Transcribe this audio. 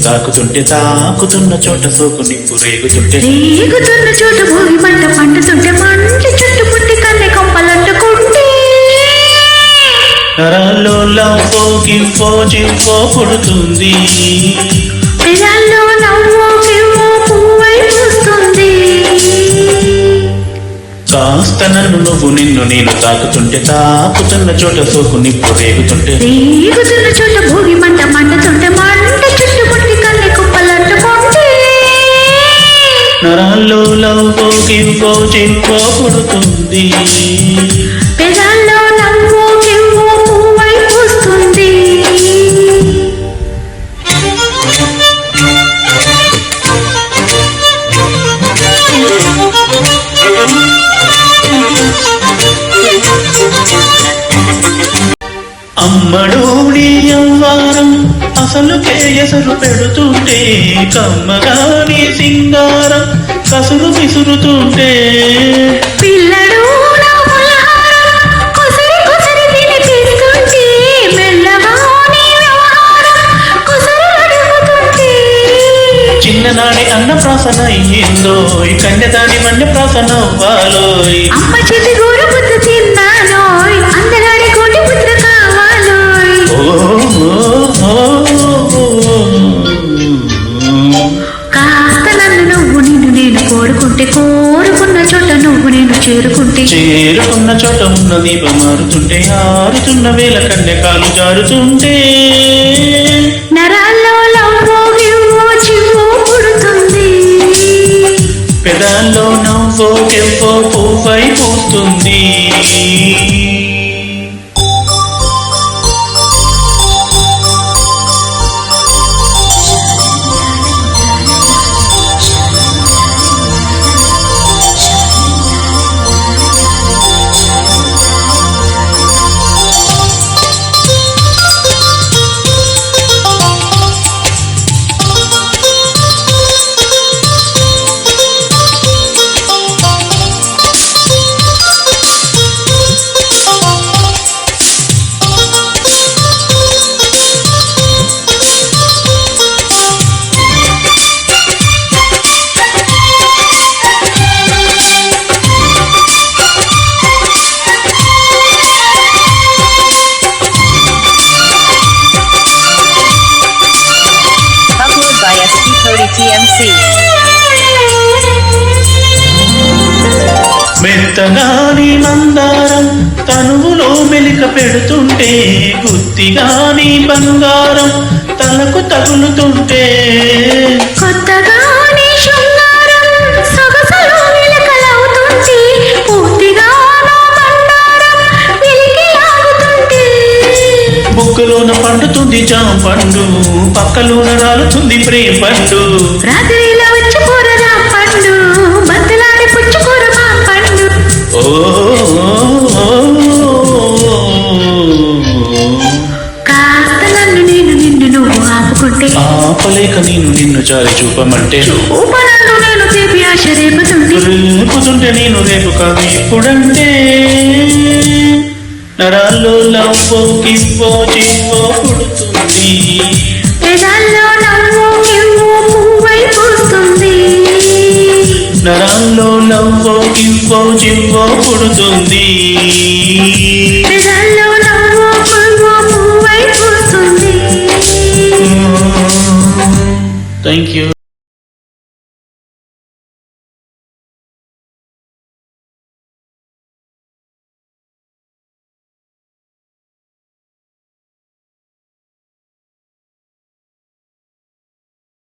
తాకుతుంటే తాకుతున్న చోట సోకు నిప్పు రేగుతుంటే రేగుతున్న చోట భూమి మంట పండుతుంటే మంట చుట్టుముట్టి కన్నె కొంపలంటుకుంటే నరాల్లో లవ్వో గివ్వో జివ్వో పుడుతుంది పెదాల్లో నవ్వో గివ్వో పువ్వై పూస్తుంది కాస్త నన్ను నువ్వు నిన్ను నేను తాకుతుంటే తాకుతున్న చోట సోకు నిప్పు రేగుతుంటే రేగుతున్న చోట భూమి మంట మండుతుంటే మంట చుట్టుముట్టి కన్నె కుప్పలంటుకుంటే నరాల్లో లవ్వో గివ్వో జివ్వో పుడుతుంది పెదాల్లో నవ్వో గివ్వో పువ్వై పూస్తుంది అమ్మడు నీ అవ్వారం అసలు కేయసరు పెడుతుంటే కమ్మగాని సింగారం కసురు విసురుతుంటే పిల్లడు నా పలహారం కుసరి కుసరి తినిపిస్తుంటే మెల్లగా నీ వ్యవహారం కుసరి అడుగుతుంటే చిన్ననాడి అన్న ప్రాసన అయ్యిందో ఈ కన్యదాని మన్య ప్రాసన అవ్వాలోయ్ అమ్మ చేతి గోరు ముద్ద తిన్నానోయ్ అందగాడి కోటి ముద్ద కావాలోయ్ కాస్త నన్ను నువ్వు నిన్ను నేను కోరుకుంటే కోరుకున్న చోట నువ్వు నేను చేరుకుంటే చేరుకున్న చోట ఉన్న దీపం మారుతుంటే ఆరుతున్న వేల కన్యకాలు జారుతుంటే నరాల్లో లవ్వో గివ్వో చివ్వో పుడుతుంది పెదాల్లో నవ్వో కెవ్వో పువ్వై పూస్తుంది మెత్తగాని మందారం తనువులో మెలిక పెడుతుంటే గుత్తిగాని బంగారం తలకు తగులుతుంటే కొత్తగాని శృంగారం సొగసులో వెలకలవుతుంటే పూర్తిగా నా బండారం వెలికి లాగుతుంటే బుక్కలోన పండుతుంది జామ పండు పక్కలోన రాలుతుంది ప్రేమ పండు రాత్రిలో వచ్చి కూరరా పండు బద్దలాడి పుచ్చుకూర మా పండు కాస్త నన్ను నేను నిన్ను నువ్వు ఆపుకుంటే ఆపలేక నిన్ను చాలి చూపమంటే ఉపనన్ను నేను తీపి ఆశ రేపుతుంటే నేను రేపు కాదు ఇప్పుడంటే నరాల్లో లవ్వో గివ్వో జివ్వో పుడుతుంది పెదాల్లో నవ్వో గివ్వో పువ్వై పూస్తుంది నరాల్లో లవ్వో గివ్వో జివ్వో పుడుతుంది పెదాల్లో నవ్వో గివ్వో పువ్వై పూస్తుంది థ్యాంక్ యూ.